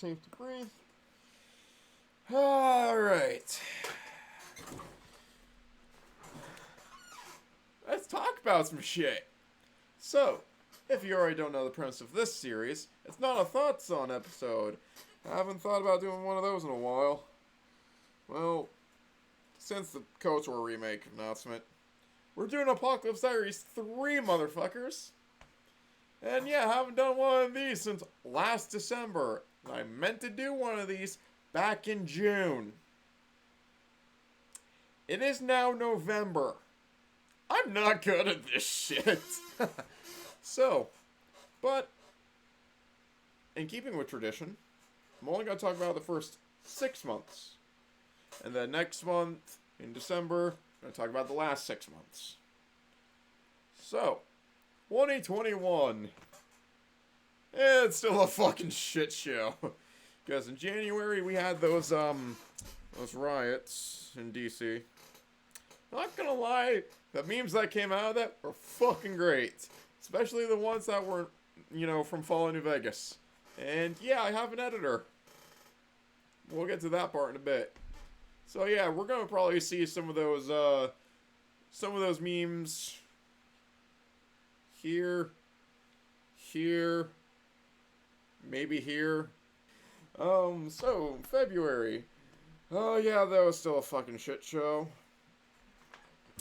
safe to breathe. Alright. Let's talk about some shit. So, if you already don't know the premise of this series, it's not a thoughts on episode. I haven't thought about doing one of those in a while. Well, since the KOTOR remake announcement, we're doing Apocalypse Diaries 3, motherfuckers. And yeah, I haven't done one of these since last December. I meant to do one of these back in June. It is now November. I'm not good at this shit. So, but, in keeping with tradition, I'm only going to talk about the first 6 months. And then next month, in December, I'm going to talk about the last 6 months. So, 2021. It's still a fucking shit show. Because in January we had those riots in DC. Not gonna lie, the memes that came out of that were fucking great. Especially the ones that were, from Fallout New Vegas. And yeah, I have an editor. We'll get to that part in a bit. So yeah, we're gonna probably see some of those memes here, maybe here. So, February. Oh yeah, that was still a fucking shit show.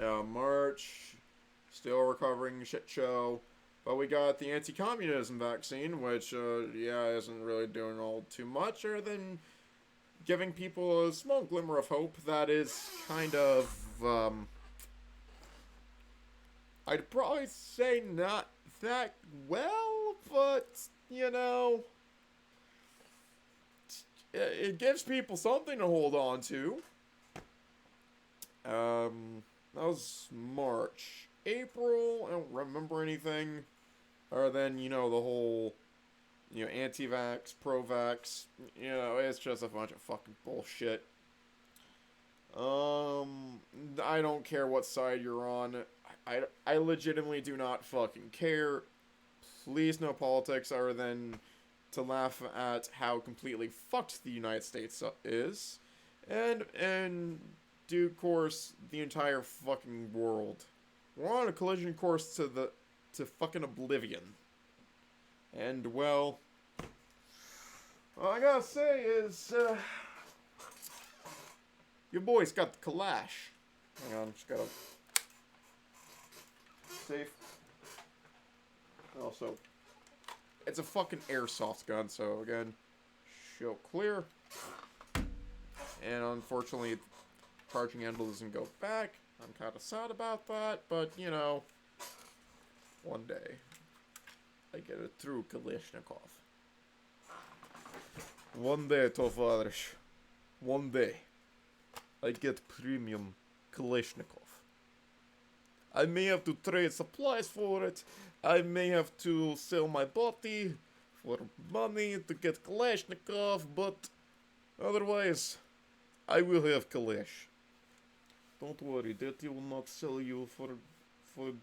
March, still a recovering shit show. But we got the anti-communism vaccine, which, isn't really doing all too much, other than giving people a small glimmer of hope that is kind of, I'd probably say not that well, but, it gives people something to hold on to. That was March. April, I don't remember anything other than, the whole, anti-vax, pro-vax. It's just a bunch of fucking bullshit. I don't care what side you're on. I legitimately do not fucking care. Please no politics other than to laugh at how completely fucked the United States is. And due course, the entire fucking world. We're on a collision course to fucking oblivion. And, well, all I gotta say is, your boy's got the Kalash. Hang on, just gotta... Safe. Also, it's a fucking airsoft gun, so again, show clear. And unfortunately, charging handle doesn't go back. I'm kind of sad about that, but, one day, I get a true Kalashnikov. One day, Tovarishch. One day, I get premium Kalashnikov. I may have to trade supplies for it. I may have to sell my body for money to get Kalashnikov, but otherwise, I will have Kalash. Don't worry, that will not sell you for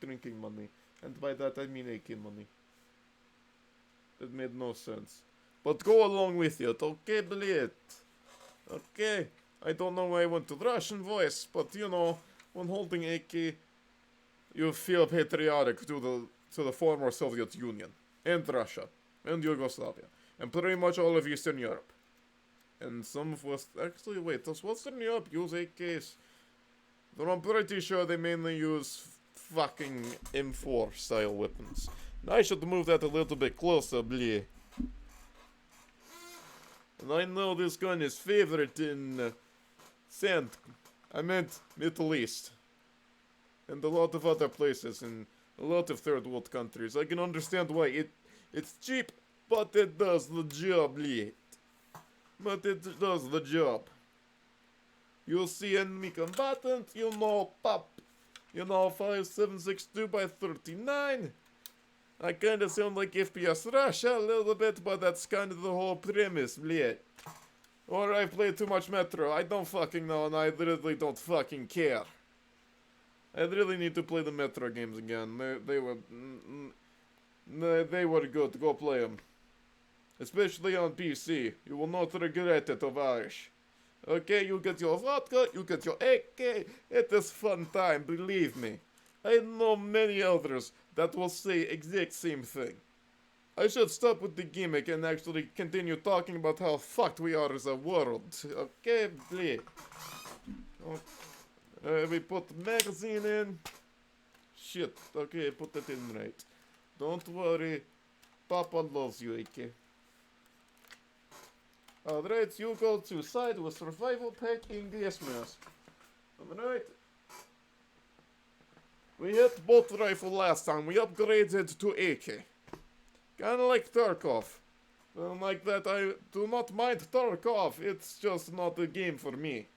drinking money. And by that I mean AK money. That made no sense. But go along with it, okay, Blade? Okay, I don't know why I went to Russian voice, but when holding AK, you feel patriotic to the former Soviet Union, and Russia, and Yugoslavia, and pretty much all of Eastern Europe. And some of does Western Europe use AKs? Though I'm pretty sure they mainly use fucking M4 style weapons. And I should move that a little bit closer, bleh. And I know this gun is favorite in Middle East. And a lot of other places in a lot of third world countries. I can understand why it's cheap, but it does the job, bleh. But it does the job. You'll see enemy combatant, pop. 5762 by 39. I kinda sound like FPS Russia a little bit, but that's kind of the whole premise, bleh. Or I've played too much Metro, I don't fucking know, and I literally don't fucking care. I really need to play the Metro games again. They were good. Go play them. Especially on PC. You will not regret it, Tovarish. Okay, you get your vodka, you get your AK. It is fun time, believe me. I know many others that will say exact same thing. I should stop with the gimmick and actually continue talking about how fucked we are as a world. Okay, please. We put the magazine in. Shit, okay, put it in right. Don't worry, Papa loves you, AK. Alright, you go to side with survival pack in gas mask. Alright. We hit bolt rifle last time, we upgraded to AK. Kinda like Tarkov. Like that, I do not mind Tarkov, it's just not a game for me.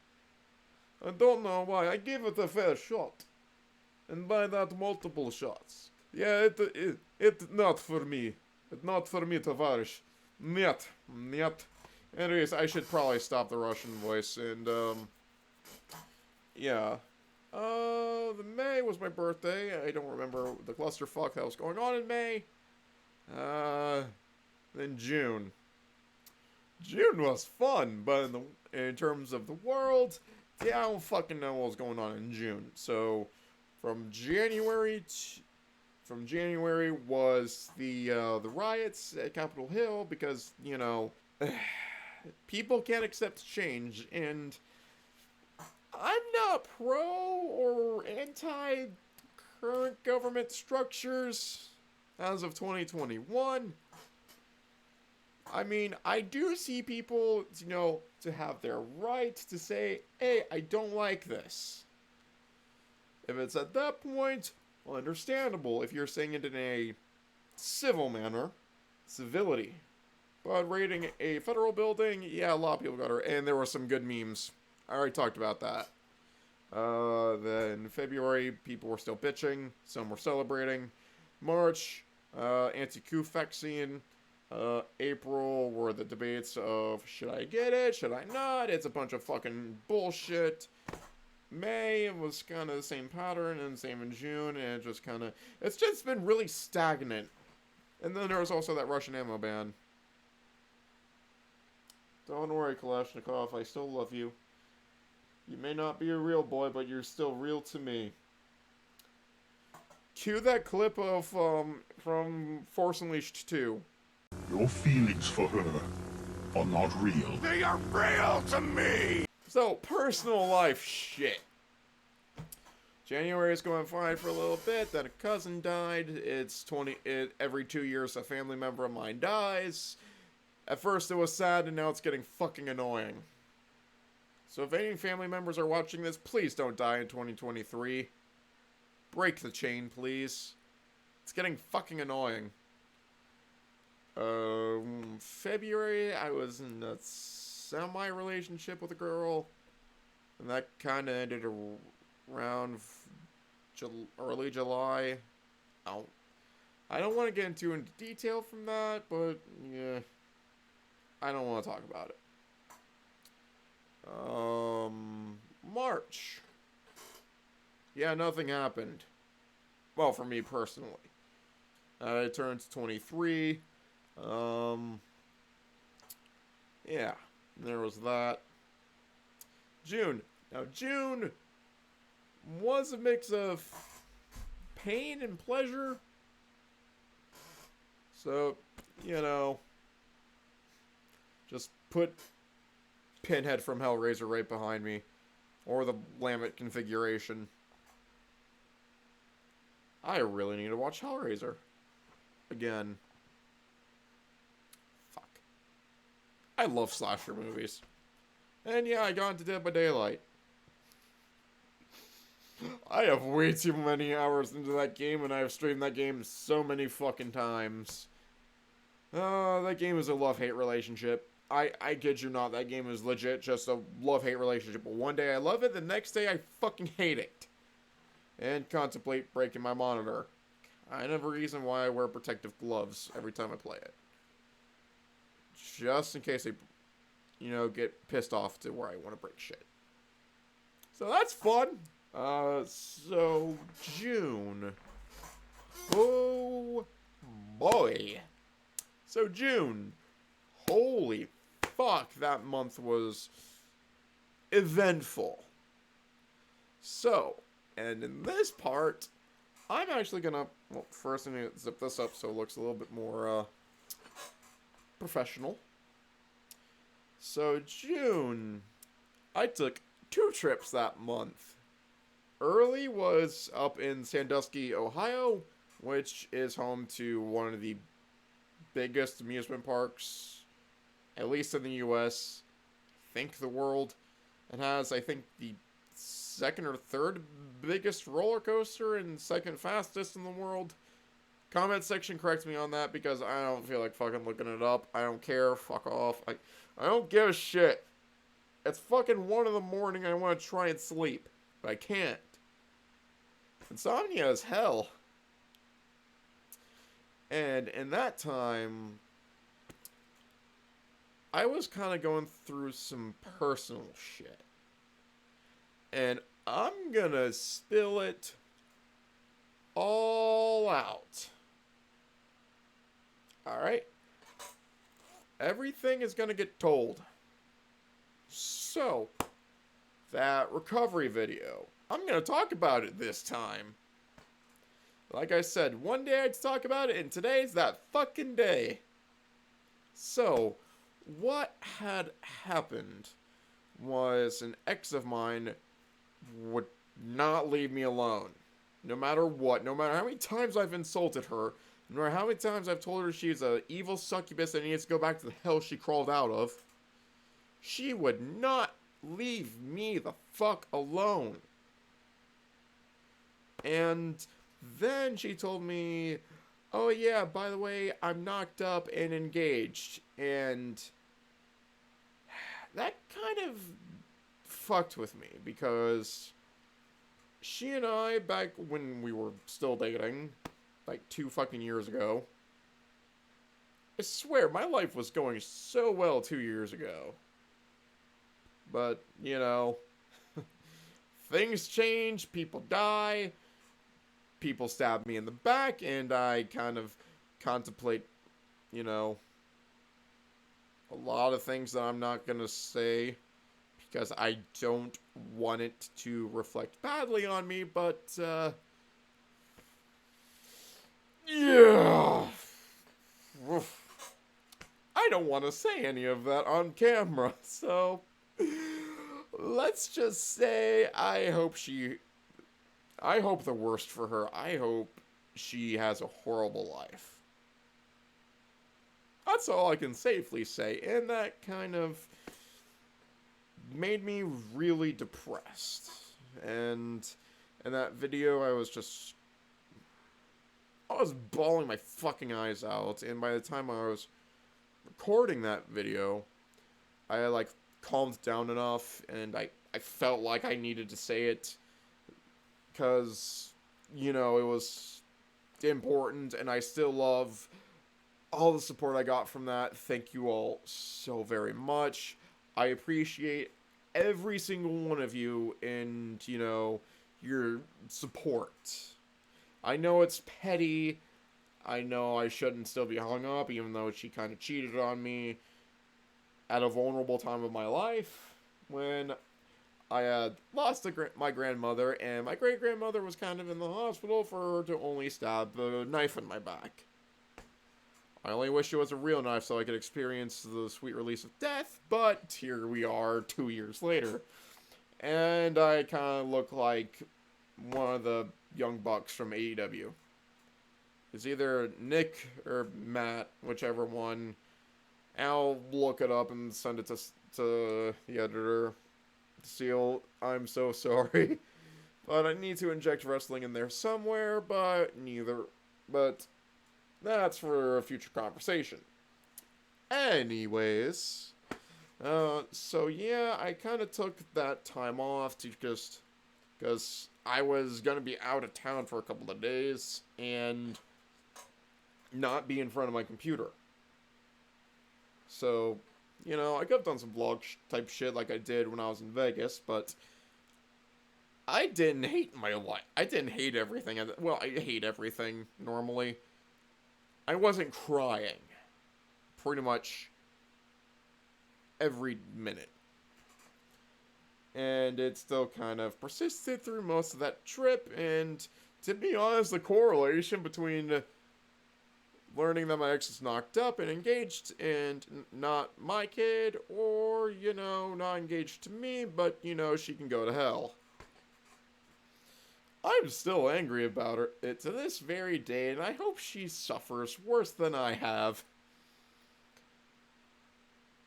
I don't know why, I gave it a fair shot. And by that, multiple shots. Yeah, it not for me. It not for me, Tavarish. Нет. Anyways, I should probably stop the Russian voice, and, yeah. The May was my birthday. I don't remember the clusterfuck that was going on in May. Then June. June was fun, but in terms of the world, yeah, I don't fucking know what was going on in June. So, from January was the riots at Capitol Hill because, you know, people can't accept change, and I'm not pro or anti current government structures as of 2021. I mean, I do see people, you know, to have their right to say, hey, I don't like this. If it's at that point, well, understandable if you're saying it in a civil manner, civility. But raiding a federal building, yeah, a lot of people got hurt, and there were some good memes. I already talked about that. Then February, people were still bitching, some were celebrating. March, anti-coup vaccine. April were the debates of, should I get it, should I not? It's a bunch of fucking bullshit. May was kind of the same pattern, and same in June, and it just kind of, it's just been really stagnant. And then there was also that Russian ammo ban. Don't worry, Kalashnikov, I still love you. You may not be a real boy, but you're still real to me. Cue that clip of, from Force Unleashed 2. Your feelings for her are not real. They are real to me! So, personal life shit. January is going fine for a little bit, then a cousin died. Every 2 years a family member of mine dies. At first it was sad, and now it's getting fucking annoying. So if any family members are watching this, please don't die in 2023. Break the chain, please. It's getting fucking annoying. February, I was in a semi-relationship with a girl, and that kind of ended around early July. I don't want to get into detail from that, but yeah, I don't want to talk about it. March. Yeah, nothing happened. Well, for me personally. I turned 23. Yeah, there was that. June. Now, June was a mix of pain and pleasure. So, you know, just put Pinhead from Hellraiser right behind me. Or the Lamet configuration. I really need to watch Hellraiser. Again. Fuck. I love slasher movies. And yeah, I got into Dead by Daylight. I have way too many hours into that game, and I have streamed that game so many fucking times. That game is a love-hate relationship. I kid you not, that game is legit just a love-hate relationship. But one day I love it, the next day I fucking hate it. And contemplate breaking my monitor. Kind of a reason why I wear protective gloves every time I play it. Just in case they, you know, get pissed off to where I want to break shit. So that's fun. So June. Oh boy. So June. holy fuck, that month was eventful. So, and in this part, I'm actually gonna, well, first I'm gonna zip this up so it looks a little bit more, professional. So, June, I took 2 trips that month. Early was up in Sandusky, Ohio, which is home to one of the biggest amusement parks, at least in the US, I think the world. It has, I think, the second or third biggest roller coaster and second fastest in the world. Comment section correct me on that because I don't feel like fucking looking it up. I don't care. Fuck off. I don't give a shit. It's fucking 1 in the morning. I want to try and sleep, but I can't. Insomnia is hell. And in that time, I was kind of going through some personal shit. And I'm gonna spill it all out. Alright? Everything is gonna get told. So, that recovery video, I'm gonna talk about it this time. Like I said, one day I'd talk about it, and today's that fucking day. So, what had happened was an ex of mine would not leave me alone. No matter what, no matter how many times I've insulted her, no matter how many times I've told her she's an evil succubus that needs to go back to the hell she crawled out of, she would not leave me the fuck alone. And then she told me, oh yeah, by the way, I'm knocked up and engaged. And that kind of fucked with me because she and I, back when we were still dating, like 2 fucking years ago, I swear my life was going so well 2 years ago. But, you know, things change, people die, people stab me in the back, and I kind of contemplate, you know, a lot of things that I'm not gonna say because I don't want it to reflect badly on me, but, yeah. I don't want to say any of that on camera, so let's just say I hope the worst for her. I hope she has a horrible life. That's all I can safely say, and that kind of made me really depressed. And in that video, I was bawling my fucking eyes out, and by the time I was recording that video, I had, like, calmed down enough, and I felt like I needed to say it, because, you know, it was important, and I still love all the support I got from that. Thank you all so very much. I appreciate every single one of you and, you know, your support. I know it's petty. I know I shouldn't still be hung up, even though she kind of cheated on me at a vulnerable time of my life when I had lost my grandmother, and my great-grandmother was kind of in the hospital for her to only stab a knife in my back. I only wish it was a real knife so I could experience the sweet release of death, but here we are 2 years later. And I kind of look like one of the young bucks from AEW. It's either Nick or Matt, whichever one. I'll look it up and send it to the editor. Seal, I'm so sorry. But I need to inject wrestling in there somewhere, but neither. But that's for a future conversation. Anyways, so yeah, I kind of took that time off to just, because I was going to be out of town for a couple of days, and not be in front of my computer. So, you know, I could have done some vlog type shit like I did when I was in Vegas, but I didn't hate my life. I didn't hate everything. Well, I hate everything normally. I wasn't crying. Pretty much every minute. And it still kind of persisted through most of that trip, and to be honest, the correlation between learning that my ex is knocked up and engaged and not my kid, or, you know, not engaged to me, but, you know, she can go to hell. I'm still angry about it to this very day, and I hope she suffers worse than I have.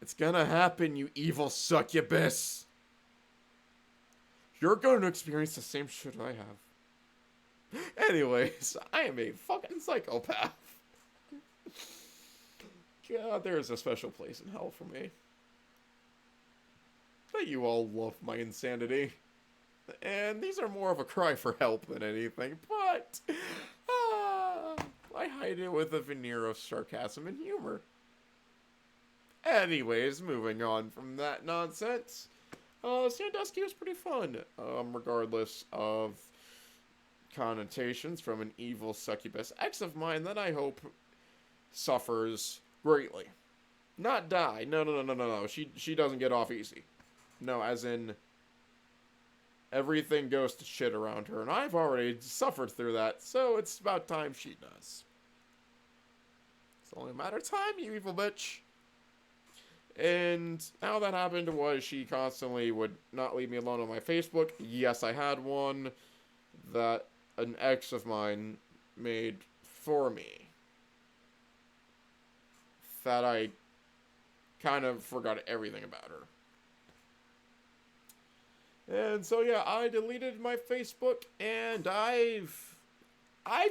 It's gonna happen, you evil succubus. You're going to experience the same shit I have. Anyways, I am a fucking psychopath. God, there is a special place in hell for me. But you all love my insanity. And these are more of a cry for help than anything, but I hide it with a veneer of sarcasm and humor. Anyways, moving on from that nonsense. Sandusky was pretty fun, regardless of connotations from an evil succubus ex of mine that I hope suffers greatly. Not die. No. She doesn't get off easy. No, as in everything goes to shit around her, and I've already suffered through that, so it's about time she does. It's only a matter of time, you evil bitch. And how that happened was she constantly would not leave me alone on my Facebook. Yes, I had one that an ex of mine made for me that I kind of forgot everything about her. And so yeah, I deleted my Facebook, and I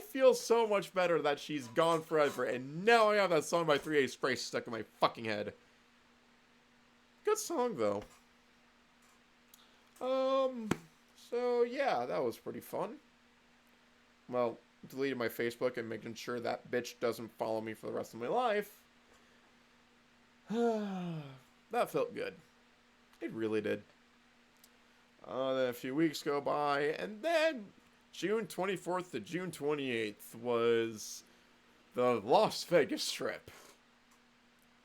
feel so much better that she's gone forever, and now I have that song by 3 Ace Grace stuck in my fucking head. Good song, though. So yeah, that was pretty fun. Well, deleted my Facebook and making sure that bitch doesn't follow me for the rest of my life. That felt good. It really did. Then a few weeks go by, and then June 24th to June 28th was the Las Vegas trip.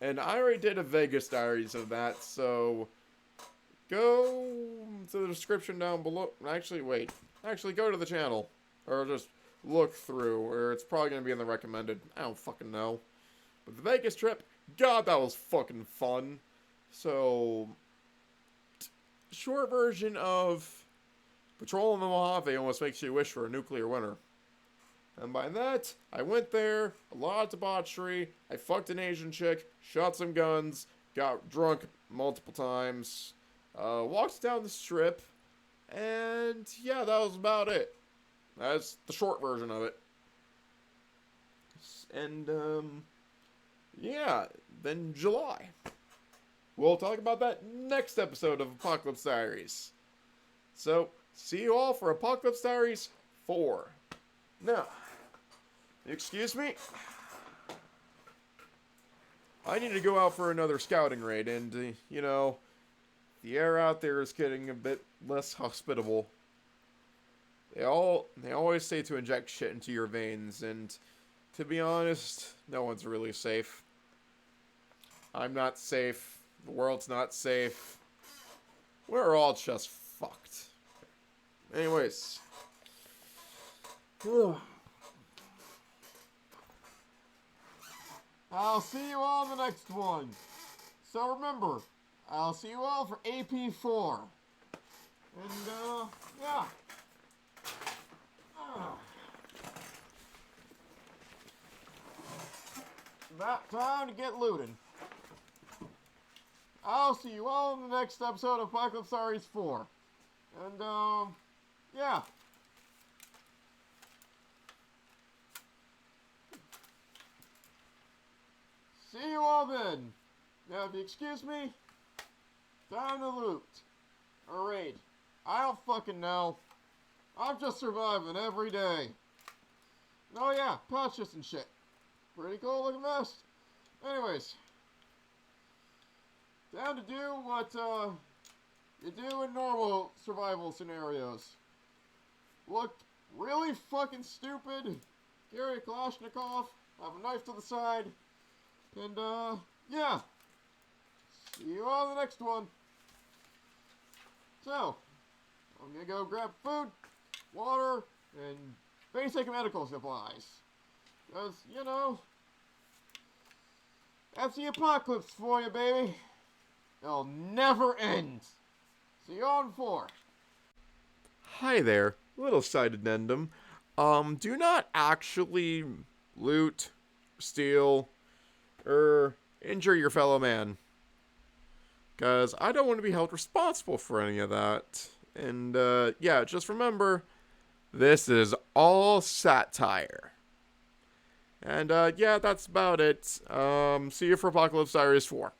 And I already did a Vegas Diaries of that, so go to the description down below. Actually, wait. Actually, go to the channel. Or just look through, or it's probably going to be in the recommended. I don't fucking know. But the Vegas trip, God, that was fucking fun. So, short version of Patrol in the Mojave almost makes you wish for a nuclear winter. And by that, I went there, a lot of debauchery, I fucked an Asian chick, shot some guns, got drunk multiple times, walked down the strip, and yeah, that was about it. That's the short version of it. And, yeah, then July. We'll talk about that next episode of Apocalypse Diaries. So, see you all for Apocalypse Diaries 4. Now, excuse me? I need to go out for another scouting raid, and, you know, the air out there is getting a bit less hospitable. They always say to inject shit into your veins, and to be honest, no one's really safe. I'm not safe. The world's not safe. We're all just fucked. Anyways. I'll see you all in the next one. So remember, I'll see you all for AP4. And, yeah. About time to get looting. I'll see you all in the next episode of Apocalypse Diaries 4. And, yeah. See you all then. Now, if you excuse me, time to loot. Or raid. I don't fucking know. I'm just surviving every day. Oh yeah, patches and shit. Pretty cool looking vest. Anyways. Time to do what, you do in normal survival scenarios. Look really fucking stupid. Carry a Kalashnikov. Have a knife to the side. And, yeah. See you on the next one. So, I'm gonna go grab food, water, and basic medical supplies. Because, you know, that's the apocalypse for you, baby. It'll never end. See you on 4. Hi there, little side addendum. Do not actually loot, steal, or injure your fellow man. Because I don't want to be held responsible for any of that. And, yeah, just remember, this is all satire. And, yeah, that's about it. See you for Apocalypse Diaries 4.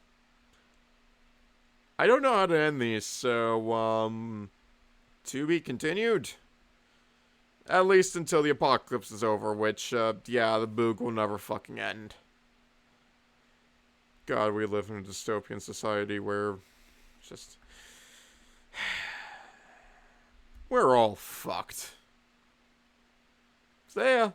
I don't know how to end these, so, to be continued. At least until the apocalypse is over, which, yeah, the boog will never fucking end. God, we live in a dystopian society where just... we're all fucked. See ya.